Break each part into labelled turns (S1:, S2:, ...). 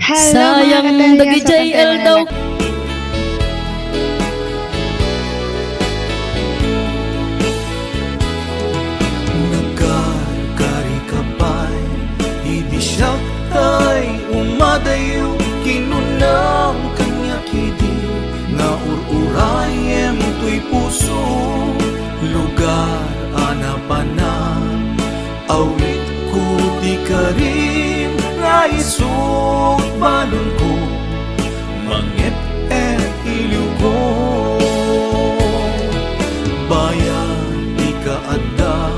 S1: Hello mga
S2: Sayang
S1: kadalya
S2: dagi
S1: sa
S2: JL
S1: Pantay
S2: daw.
S1: Manila.
S3: Nagkarkari kapay, idi siya tay umadayo, kinunang kanya kidi, nga ururayem tuy puso, lugar anapana, awit ko di karim, nga isut balon ko, mangep iliw ko. Bayan di kaanda,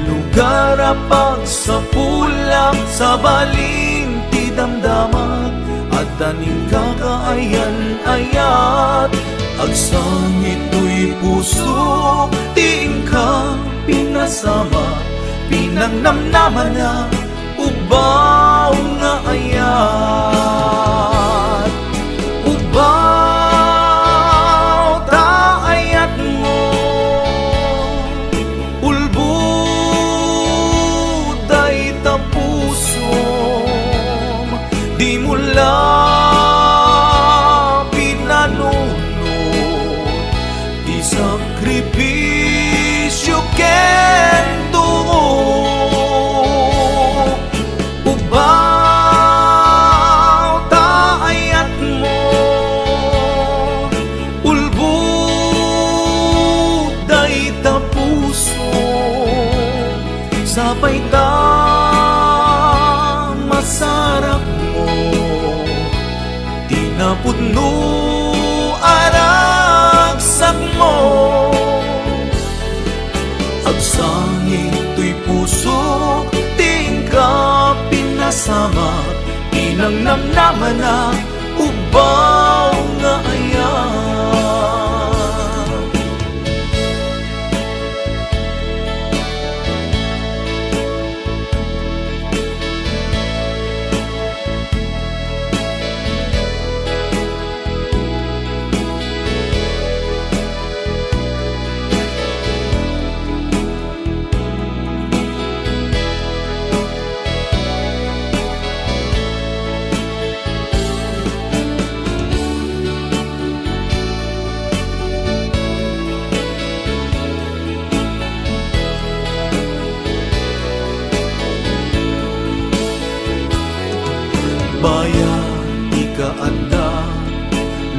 S3: lugar apag sa pulang, sa baling ti damdamat, at daning kakaayan-ayat, agsangit tuy puso, tiing ka pinasama, pinangnamnaman na ubaw nga ayat. Ubaw ta ayat mo, ulbuday ta pusom, di mo lang pinanunod, di sakripisyo kento. Ubaw ta ayat mo, ulbuday ta pusom, sabay ta masarap mo, tinapudno aragsak mo. Agsangit tuy puso, ting ka pinasama, pinangnamnaman na ubaw nga ayat. Bayan di kaanda,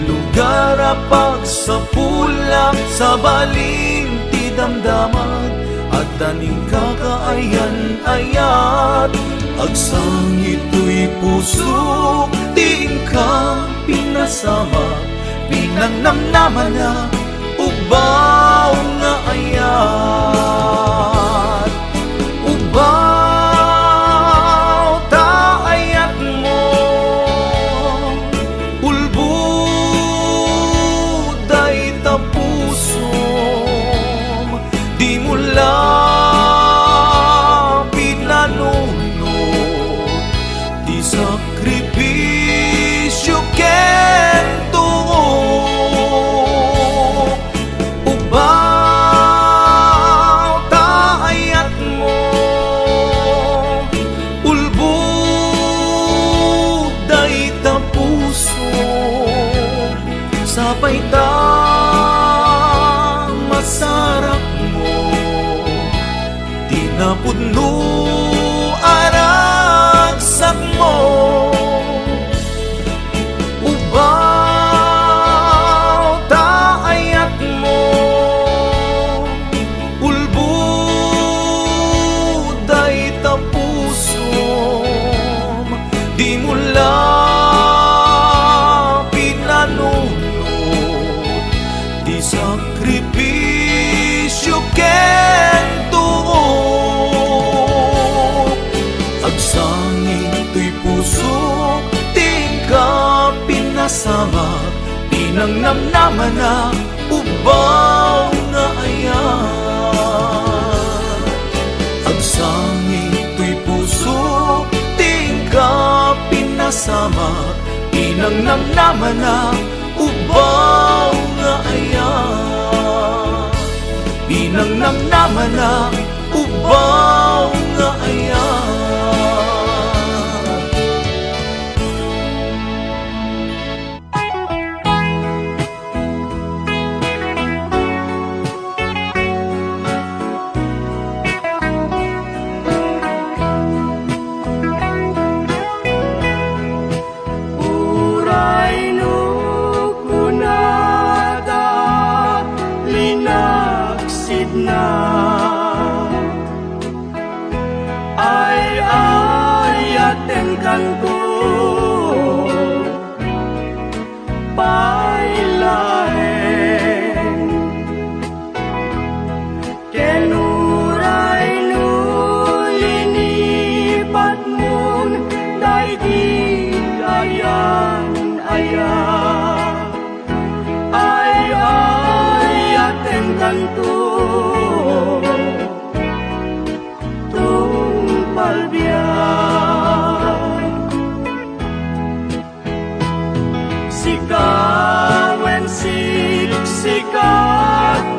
S3: lugar apag sa pulang, sa baling ti damdaman, at daning kakaayan-ayat, agsangit tuy puso, tiing ka pinasama, pinangnamnaman na ubaw nga ayat. Ubaw ta ayat mo, ulbuday ta pusom, di mo lang pinanunod, di sakripisyo kento. Ubaw ta ayat mo, ulbuday ta pusom, sabay ta masarap mo, tinapudno aragsak mo. Ubaw ta ayat mo, ulbuday ta pusom, di mo lang pinanunod, di sakripisyo kento. Agsangit tuy puso, ting ka pinasama, pinangnamnaman na ubaw nga ayat. Agsangit tuy puso, ting ka pinasama, pinangnamnaman na ubaw nga ayat. Pinangnamnaman na ubaw nga ayat. Sigawen siksikat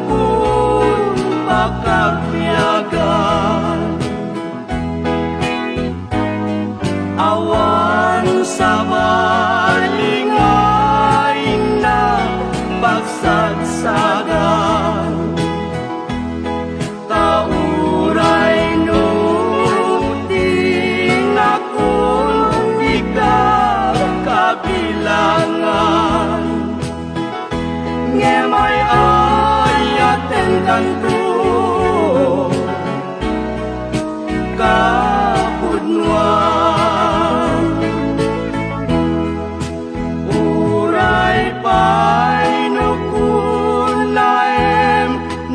S3: kung pakagyagan, awan sa balingay na pagsagsagan, tauray nung di akong ikakabilangan, ngemay ayaten kanto kapudnuan, uray pa'y nukunaem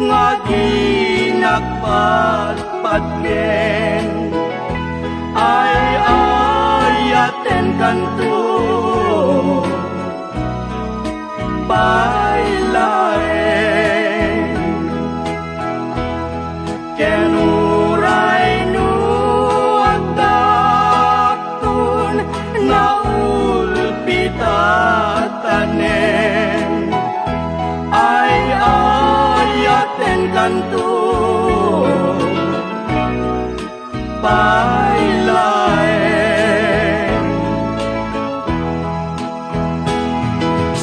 S3: nga ginagpatpatgen, ay ayaten kanto bailaen, kenuray nu at daktun na ulpitatanen, ay ayaten kanto bailaen.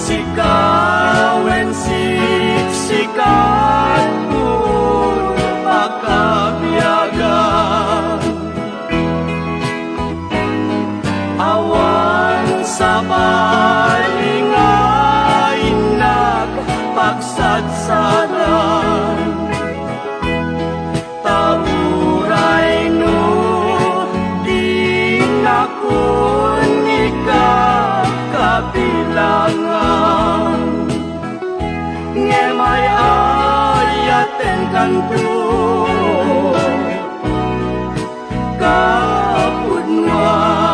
S3: Sigawen siksikat kung pakabyagan, awan sa balingay nagpagsagsagan, tauray no di akong ikakabilangan, ngemay ayaten kanto kapudnuan.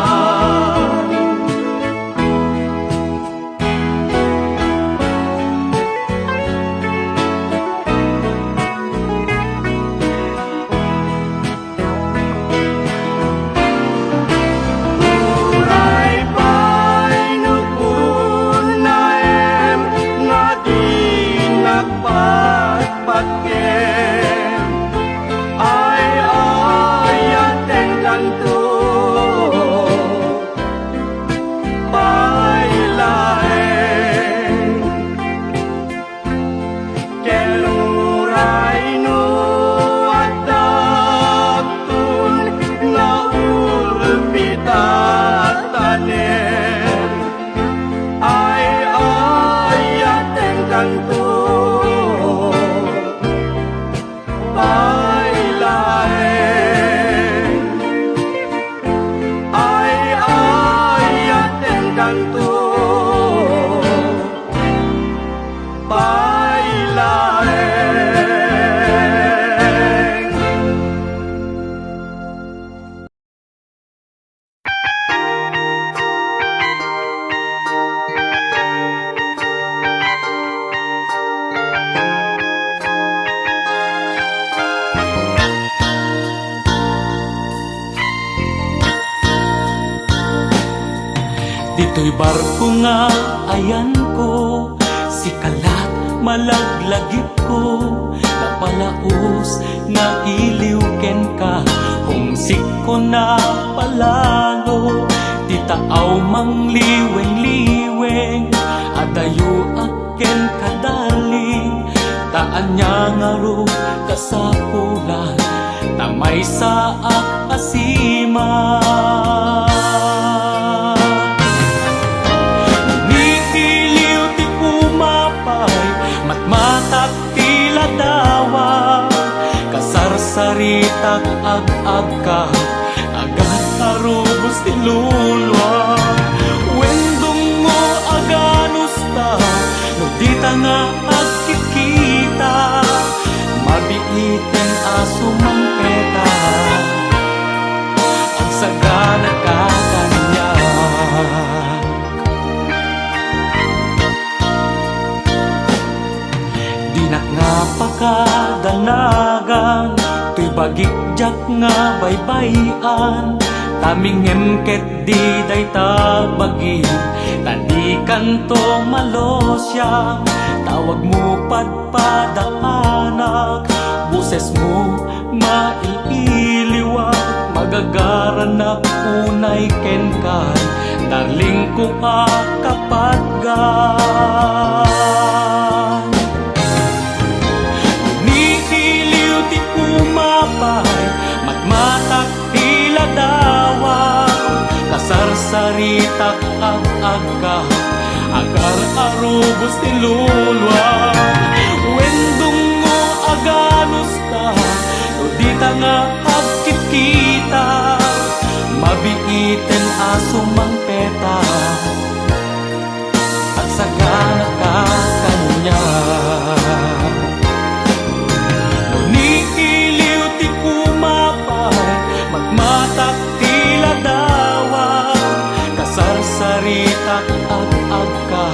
S3: Uray pa'y nukunaem nga di nagpatpatgen, ay ayaten kanto bailaen, kenuray no at daktun na ulpitatanen, ay ayaten kanto bailaen, ay ayaten kanto bailaen. Dito'y barko nga ayan ko, si kalat malaglagip ko, napalaos na iliwken ka, humsik ko na palalo, di taaw mang liweng-liweng, adayo aken kadaling, taan niya nga ro kasapulan, na may saak asima. Saritak ag-ag ka, agad tarubos ti lulwa, wendong mo aganos ta, no di ta nga agkikita, mabiiten aso mangketa, ang sagana kakanya. Dinak nga pakadanagan, bagikjak nga baybayan, Tamingem ket di day tabagi, tadi kanto malosya. Tawag mo padpadaanak, buses mo maiiliwat. Magagaran na unay kenkan, darling ko kapatgan. Nihiliw ti umapay, matmatak tila dawang. Kasarsaritak ag-aga, agar arubos ti lulwa. Wendong mo aganus ta, no di ta nga agkit-kita. Mabiiten aso mang peta, at sagana ka kanya. No niiliw ti kumapay, magmatak tila dawang. Kasarsaritak ag-aga,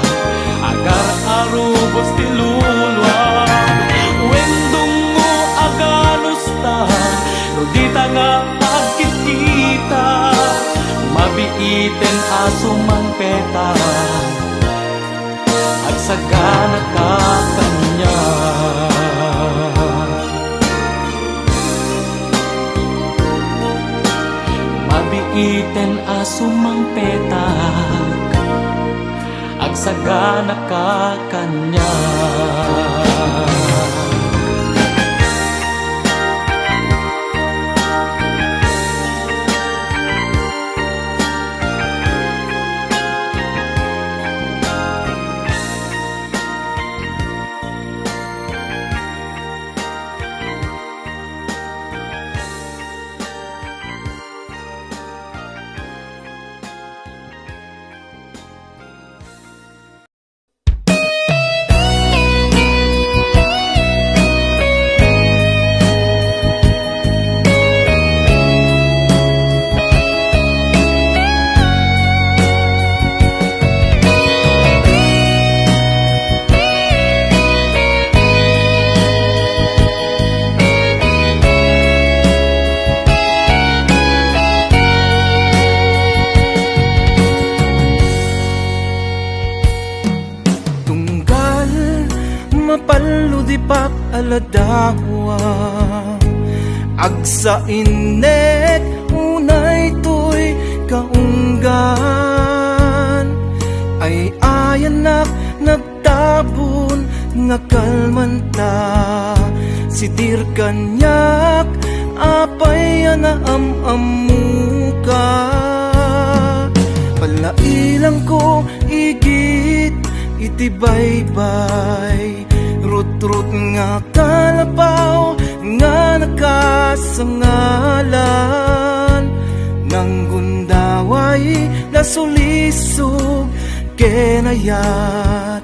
S3: agar arubos ti lulwa. Wendong mo aganus ta, no di ta nga agkit-kita. Mabiiten aso mang peta, at sagana ka kanya. Mabiiten aso mang peta, ag sagana ka kanya.
S1: Mapaludipak aladawa, agsa inek unay to'y kaunggan. Ay ayanak nagtabon nga kalmanta, sitir kanyak apay anaam-amuka. Palailang ko igit iti baybay, rut-rut nga kalapaw nga nakasangalan. Nang gundaway nasulisog kenayat,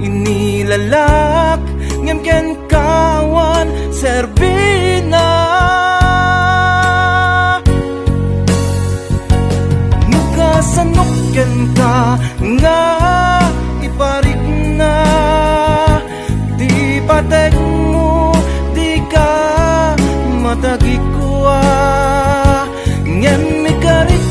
S1: inilalak ngem ken kawan serbina. Nukasanok ken ka nga iparik na, di patek mo di ka matagikwa. Ngem ikarik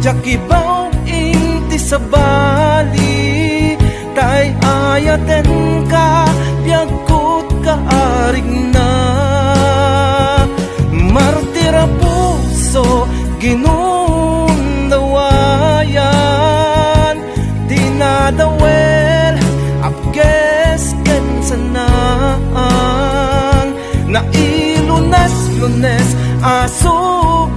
S1: jakibaw inti sa bali, tay ayaten ka piagkut ka arig na. Martira puso ginundawayan, dinadawel apges ken sanang. Nailunes-lunes asuk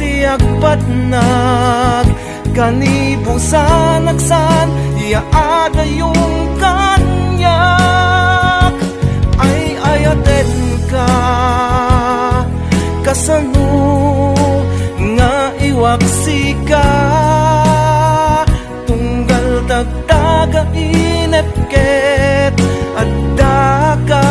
S1: tiagpat nag, kanibusan nagsan iaada yung kanyak. Ay ayaten ka kasano nga iwaksika, tunggal tagtaga inepket adaka.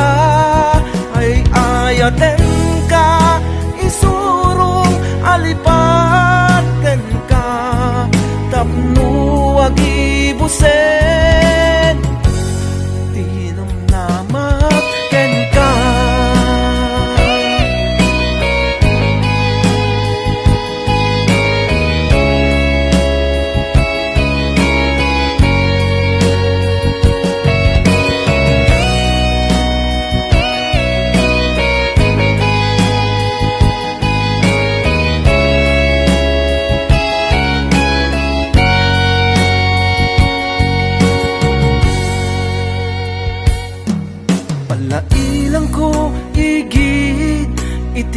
S1: Ay ayaten ka isurong alipaten ka, tapno agibusen tinom namak ken ka.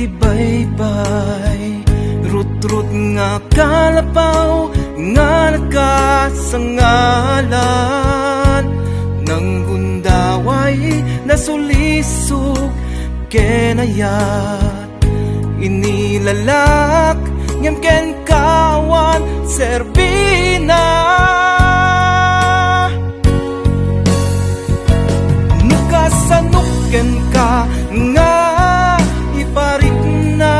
S1: iti baybay, rut-rut nga kalapaw, nga nakasangalan, nang gundaway nasulisog kenayat, inilalak ngem ken kawan serbina. Nukasanuken ka nga iparik na,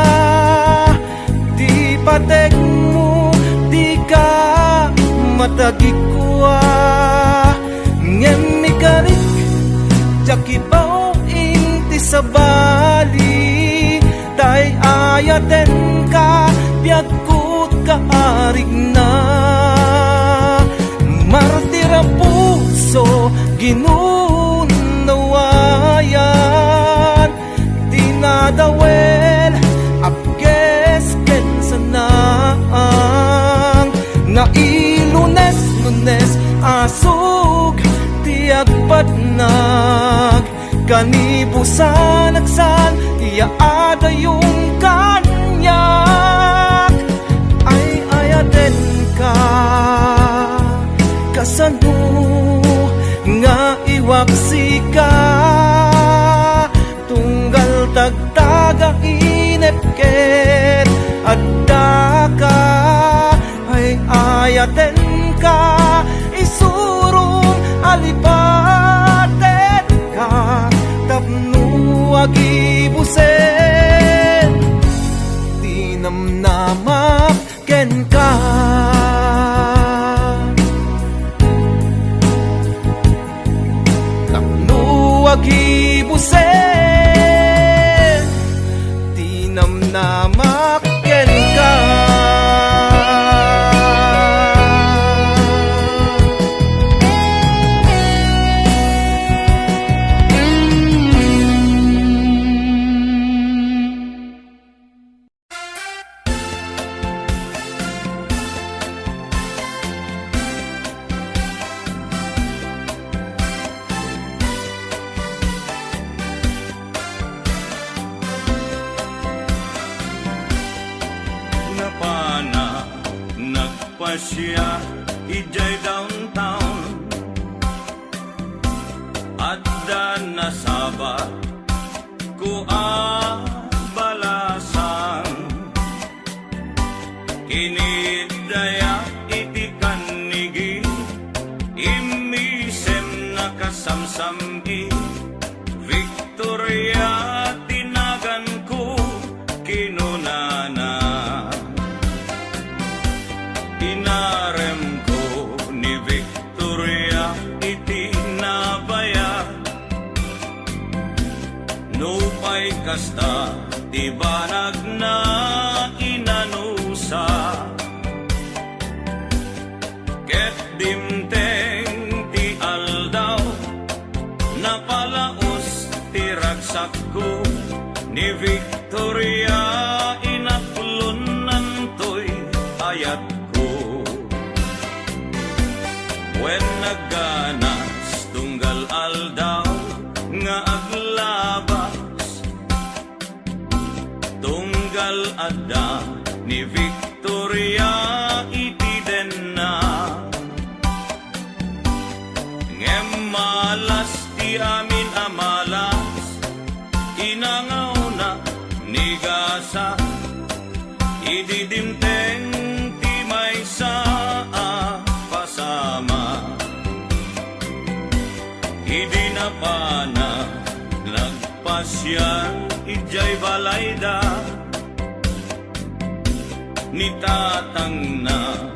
S1: di patek mo di ka matagikwa, ngem ikarik jakibaw inti sabali, tay ayaten ka biagkut ka arig na, martira puso ginunawayan, dinadawel apkes ken sanaang, nga ilunes-lunes asug tiagpatnag, kanibusan agsan iaada yung kanyak, ay ayaten ka kasano nga iwaksi ka, tunggal tagtaga inepket adda ka, ay ayaten ka isurong alipaten ka, tapno agibusen di namnamak ken ka. Tapno agibusen di namnamak ken ka.
S2: Siya ijay downtown adda nasabat ku balasan, kinidaya iti kanigi imisem nakasamsami, Victoria tinagan ko kinunana, inarem ko ni Victoria iti nabaya, nupay kasta ti banag na inanusa, ket dimteng ti aldaw napalaos ti ragsak ko ni Victoria, inaklon nantoy ayat wen nagganas tunggal aldaw nga aglabas, tunggal adda ni Victoria iti denna, ngem malas ti amin amalas, inangaw na ni gasa, ididimteng ti may saa pasama, idi na pana nagpasyan ijay balayda, ni tatang na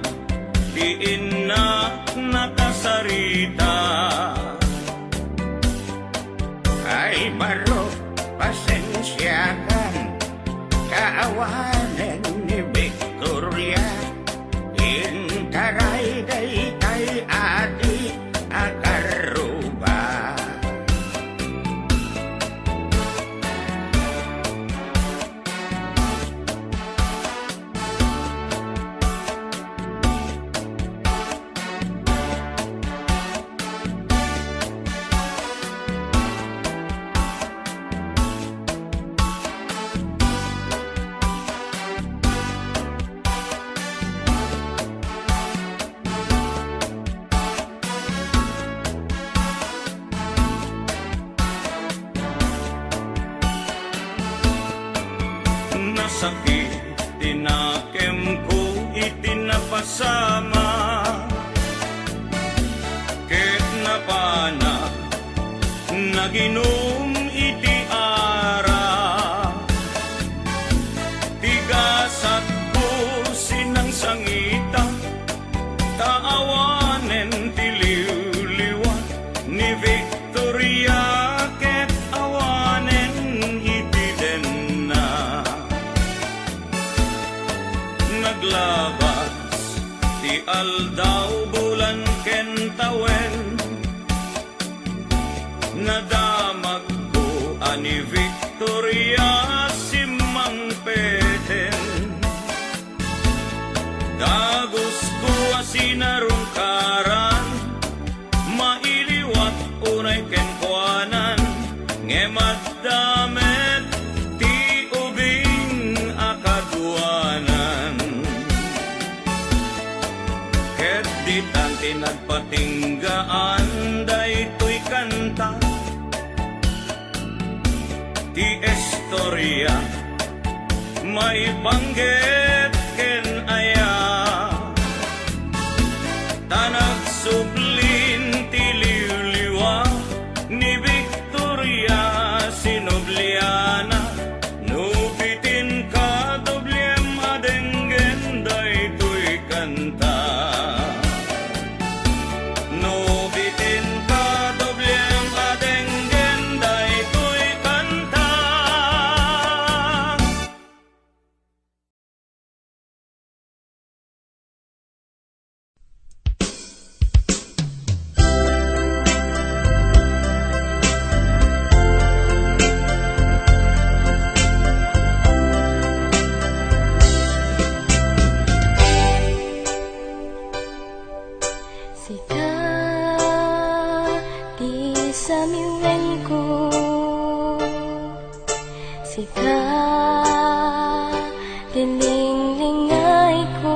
S2: tiin na nakasarita, ay baro pasensyakan kaawanan ni Victoria, intaray day kay ati akaruba. sakit, tinakem ko itinapasama. Ket napana, naginom iti ara. Tigasat ko sinang sangita, taawanen tiliw-liwan ni Victoria. Ket awanen iti denna. Naglabas ti aldaw bulan ken tawen, nadamag ko ani Victoria simang peten. Dagos ko asinarungkaran, mailiwat unay ken kuanan, ngemad damet ti ubing akaduanan. Ket ditan tinagpatinggaan daytoy kanta, ti istorya may banggit ken aya. Tanag sublin ti liwliwa ni Victoria Sinobliana, nubitin ka doblem adenggen daytoy kanta. Nubitin ka doblem adenggen daytoy kanta.
S4: Sika di samiwen ko, sika dinlinglingay ko,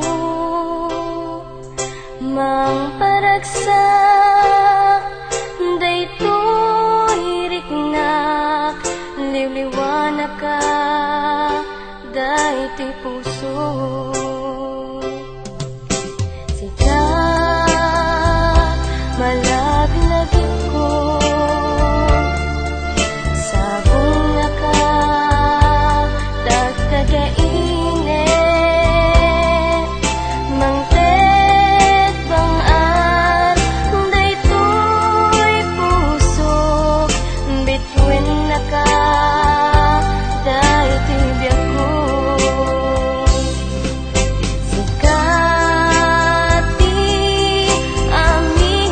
S4: mang paragsa daytoy riknak, liwliwanak ka daytoy puso. Malaglag ko, sabong naka dagkagainit, mangted bangan daytoy puso, bituin naka daytoy biyak ko. Sikati amin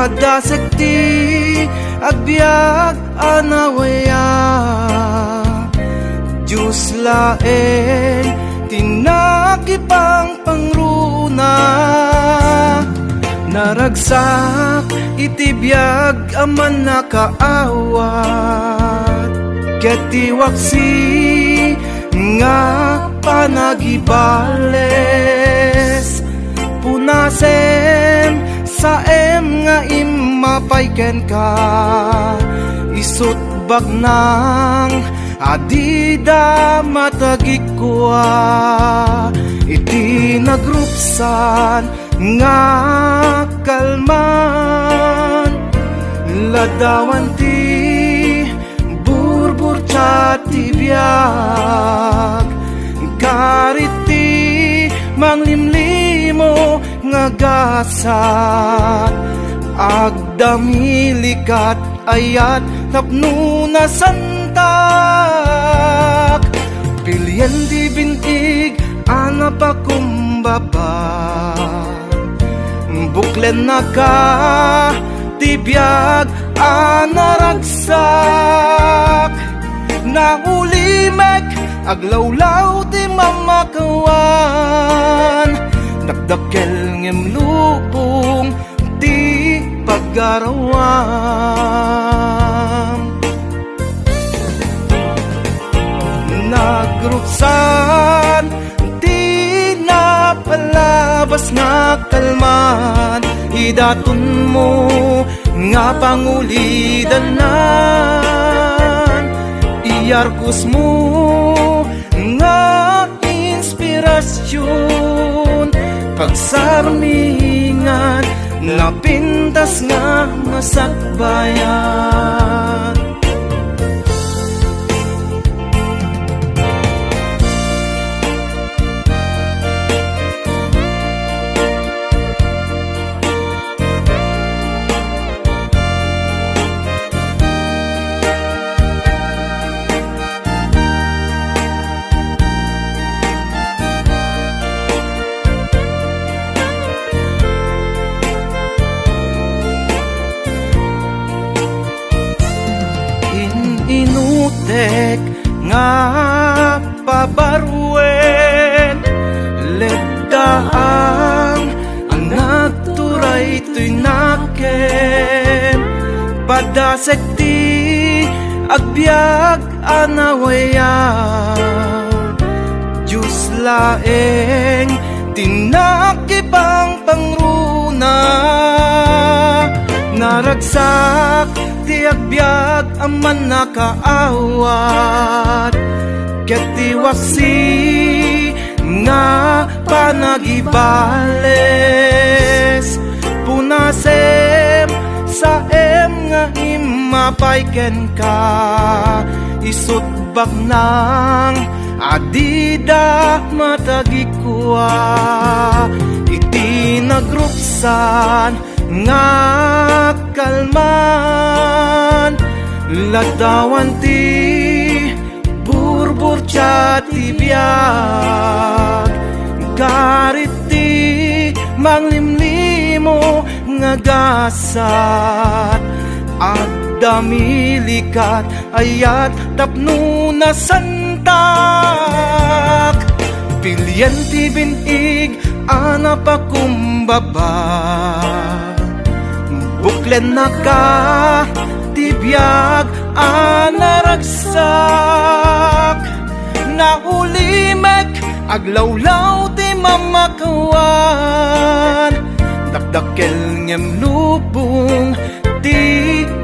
S1: padasekti agbyag anawaya Diyos laeng tinakipang pangruna naragsak itibiyag aman nakaawat ketiwaksi nga panagibales punasem saem nga imapayken ka isut bagnang adida matagikwa iti nagrupsan nga kalman ladawan ti burbur ti biyag kariti manglimlimo nga gasat agdamilikat ayat tapno na santak pilyen di bintig anapakumbaba buklen na ka tibiyag anaragsak naulimek aglawlaw ti mamakawan dakdakel ngem lupong ti paggarawam nagrupsan ti napalabas nga kalman idatun mo nga pangulidanan iyarkus mo nga inspirasyon pagsarmingan napintas nga masakbayan inutek nga pabarwen leddaang ang nagturay to'y naken padasekti agbyag anawaya Diyos laeng tinakipang pangruna naragsak ti agbyag aman nakaawat ketiwaksi nga panagibales punasem saem nga imapayken ka isut bagnang adida matagikwa iti nagrupsan nga kalman ladawan ti burbur ti biyag garit ti manglimlimo nga gasat agdamilikat ayat tapno na santak pilyen ti binig anapakumbaba buklen na ka tibiyag anaragsak naulimek aglawlaw ti mamakawan dakdakel ngem lubong ti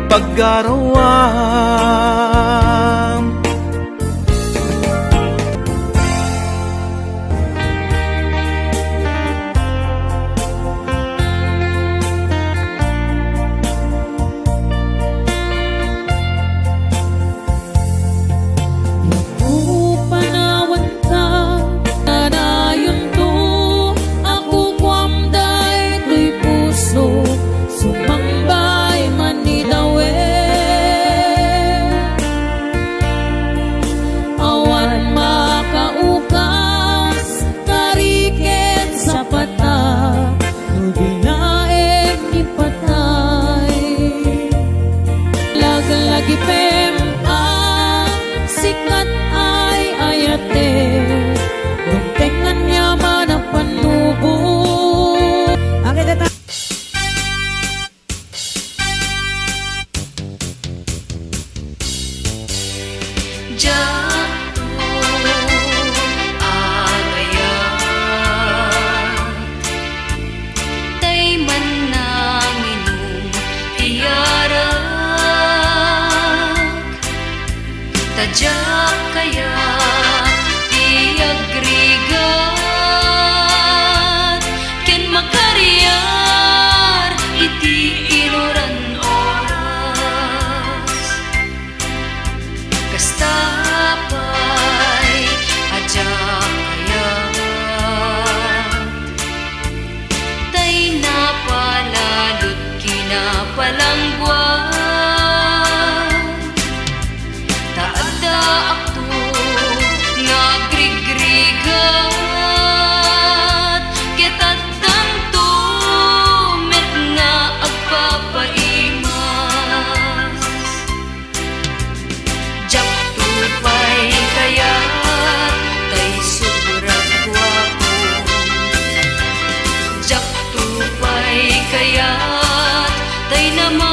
S1: paggarawam
S5: Sumambay man ni dawe
S4: Adyak kaya ti agrigat ken makariyar iti inuran oras kastapay adyak kaya tay napalalot kinapalangguan taadda akto nga grigrigat ketaddanto met nga agpapaimas jak tupay kaya tay sobrang gwapo jak tupay kaya tay naman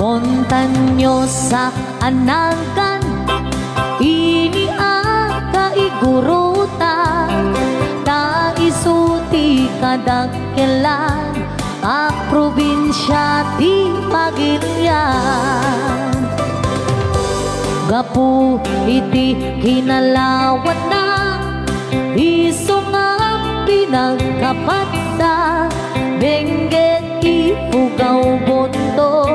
S5: Montanyosa anagan ini kaiguruta ta isuti kadakkelan a probinsya ti Pagilian gapu iti kinalawan na iso nga pinagkapatda bengget ipugaw bondo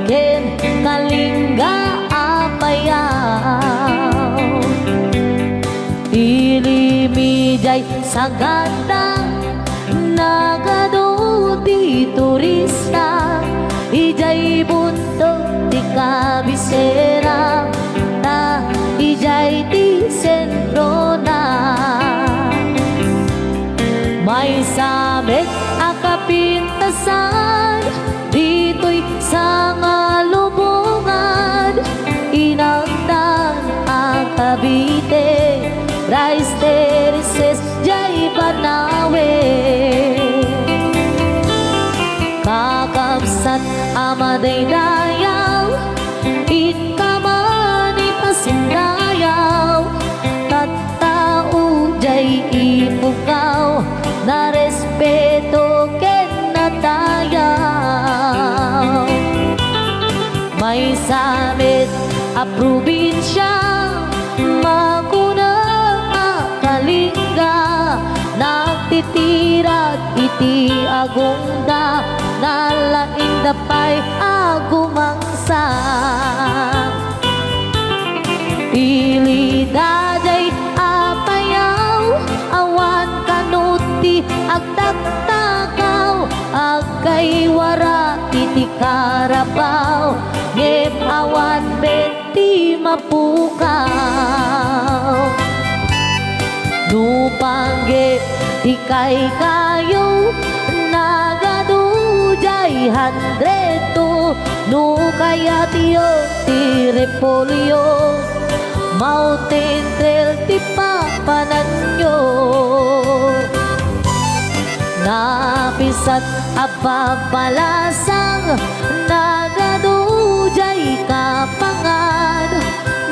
S5: ken kalingga apayaw ilimijay sagada nagado di turista ijay bunto di kabisera ta ijay di sentro na may samet akapintasan dito'y sa ngalubungan inagdan ang Cavite Rice Terraces jay Banawe kakabsat amaday dayaw ikamani pasindayaw tattao jay ipugaw na respeto ken natayaw may samit a probinsya makuna kalingga nagtitirat iti agungda nalaing dapay agumangsa ilidajay apayaw awan kanuti agtaktakaw agkay wara iti karabaw ngem awan beti mapukaw nupangge ti kay kayo nagadujay handreto no kaya tiyo ti repolyo Mountain Trail ti papananyo napisat apapalasang nagadujay kapangan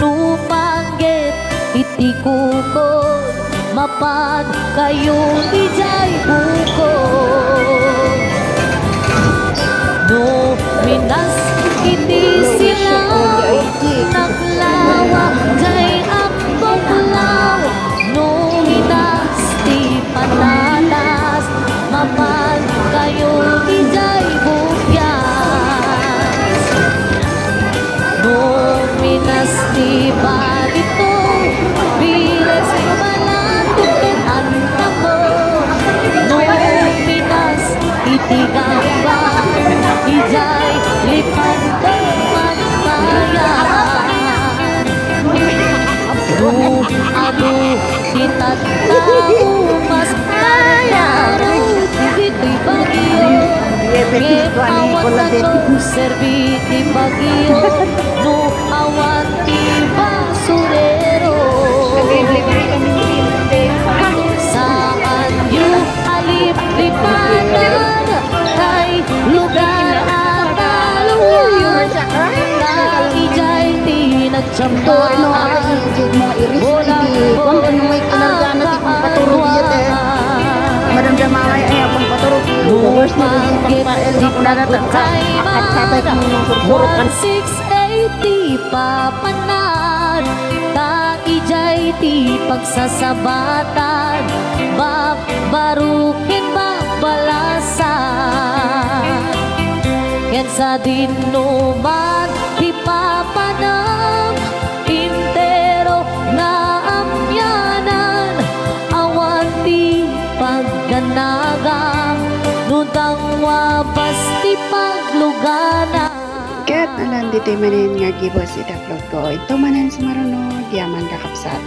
S5: nupangget iti kukod mapan kayo ijay bukod no minas iti silaw naglawa jay akbonglaw no minas ti patatas mapan kayo ijay bukyas no minas ti balito biles malatukin antamo no minas iti gambar ijay lipan kematayan no adu titattao mas kaya dito'y bagyo ngem awan na to serviti bagyo no awan ti basurero saan yu alip-lipanan kay lugar akaluan na ijay ti nagtsambahan bolang
S6: Madam Jamaway ay akong paturog. Worst na rin yung pangpael na kunaratan ka. Akatay ka mong sursurukan.
S5: 1680 papanan ta ijay ti pagsasabatan babarukin babalasan ken sa dinuman ti papanam intero na amyanan awan ti pagganagam nutang wabas ti paglugana
S6: Kat alam dito manin nga gibos itaplog ko. Ito manan sumarunod, yaman kakapsat.